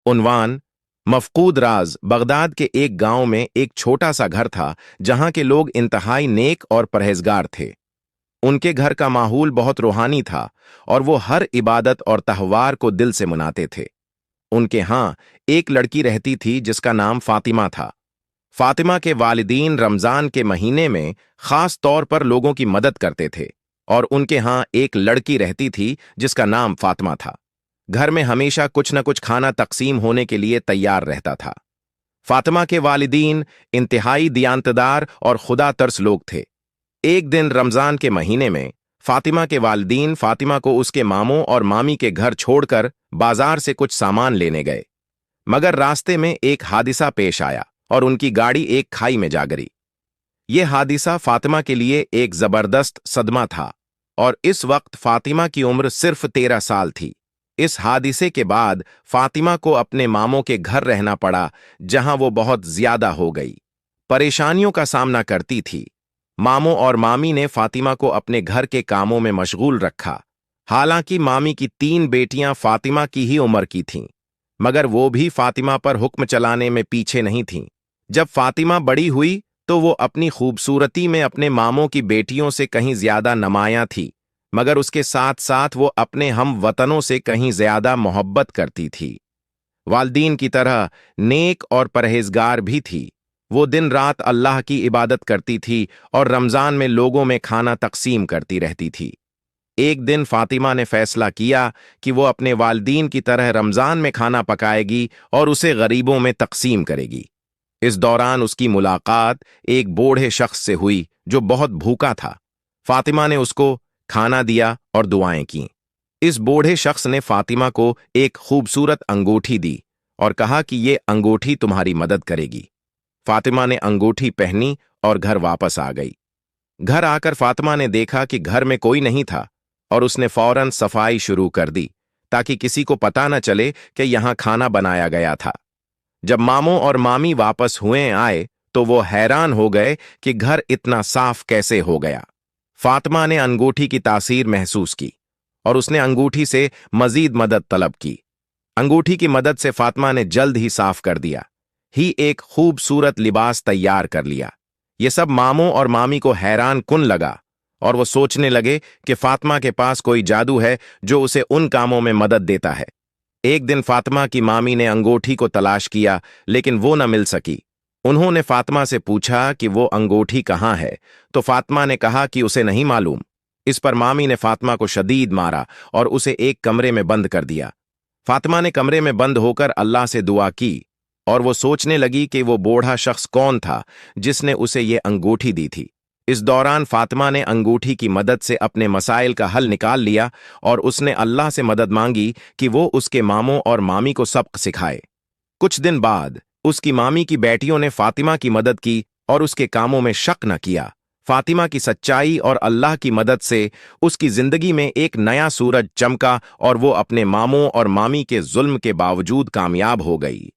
उन्वान मफकूद राज Baghdad के एक गांव में एक छोटा सा घर था जहां के लोग इंतहाई नेक और परहेजगार थे। उनके घर का माहौल बहुत रूहानी था और वो हर इबादत और तहवार को दिल से मनाते थे। उनके यहाँ एक लड़की रहती थी जिसका नाम फातिमा था। फातिमा के वालिदीन रमजान के महीने में खास तौर पर लोगों की मदद करते थे और उनके यहाँ एक लड़की रहती थी जिसका नाम फातिमा था। घर में हमेशा कुछ न कुछ खाना तकसीम होने के लिए तैयार रहता था। फातिमा के वालिदीन इंतहाई दियानतदार और खुदा तरस लोग थे। एक दिन रमजान के महीने में फातिमा के वालिदीन फातिमा को उसके मामों और मामी के घर छोड़कर बाजार से कुछ सामान लेने गए, मगर रास्ते में एक हादिसा पेश आया और उनकी गाड़ी एक खाई में जा गिरी। यह हादिसा फातिमा के लिए एक जबरदस्त सदमा था और इस वक्त फातिमा की उम्र सिर्फ 13 साल थी। इस हादिसे के बाद फातिमा को अपने मामों के घर रहना पड़ा, जहां वो बहुत ज्यादा हो गई, परेशानियों का सामना करती थी। मामों और मामी ने फातिमा को अपने घर के कामों में मशगूल रखा। हालांकि मामी की 3 बेटियां फातिमा की ही उम्र की थीं, मगर वो भी फातिमा पर हुक्म चलाने में पीछे नहीं थीं। जब फातिमा बड़ी हुई तो वो अपनी खूबसूरती में अपने मामों की बेटियों से कहीं ज्यादा नुमायां थी, मगर उसके साथ साथ वो अपने हम वतनों से कहीं ज्यादा मोहब्बत करती थी। वालदीन की तरह नेक और परहेजगार भी थी। वो दिन रात अल्लाह की इबादत करती थी और रमजान में लोगों में खाना तकसीम करती रहती थी। एक दिन फातिमा ने फैसला किया कि वो अपने वालदीन की तरह रमजान में खाना पकाएगी और उसे गरीबों में तकसीम करेगी। इस दौरान उसकी मुलाकात एक बूढ़े शख्स से हुई जो बहुत भूखा था। फातिमा ने उसको खाना दिया और दुआएं की। इस बूढ़े शख्स ने फातिमा को एक खूबसूरत अंगूठी दी और कहा कि ये अंगूठी तुम्हारी मदद करेगी। फातिमा ने अंगूठी पहनी और घर वापस आ गई। घर आकर फातिमा ने देखा कि घर में कोई नहीं था और उसने फौरन सफाई शुरू कर दी ताकि किसी को पता न चले कि यहां खाना बनाया गया था। जब मामों और मामी वापस हुए आए तो वो हैरान हो गए कि घर इतना साफ कैसे हो गया। फातिमा ने अंगूठी की तासीर महसूस की और उसने अंगूठी से मजीद मदद तलब की। अंगूठी की मदद से फातिमा ने जल्द ही साफ कर दिया ही एक खूबसूरत लिबास तैयार कर लिया। ये सब मामों और मामी को हैरान कुन लगा और वो सोचने लगे कि फातिमा के पास कोई जादू है जो उसे उन कामों में मदद देता है। एक दिन फातिमा की मामी ने अंगूठी को तलाश किया लेकिन वो न मिल सकी। उन्होंने फातिमा से पूछा कि वो अंगूठी कहाँ है, तो फातिमा ने कहा कि उसे नहीं मालूम। इस पर मामी ने फातिमा को शदीद मारा और उसे एक कमरे में बंद कर दिया। फातिमा ने कमरे में बंद होकर अल्लाह से दुआ की और वो सोचने लगी कि वो बूढ़ा शख्स कौन था जिसने उसे ये अंगूठी दी थी। इस दौरान फातिमा ने अंगूठी की मदद से अपने मसाइल का हल निकाल लिया और उसने अल्लाह से मदद मांगी कि वो उसके मामों और मामी को सबक सिखाए। कुछ दिन बाद उसकी मामी की बेटियों ने फातिमा की मदद की और उसके कामों में शक न किया। फातिमा की सच्चाई और अल्लाह की मदद से उसकी जिंदगी में एक नया सूरज चमका और वो अपने मामों और मामी के जुल्म के बावजूद कामयाब हो गई।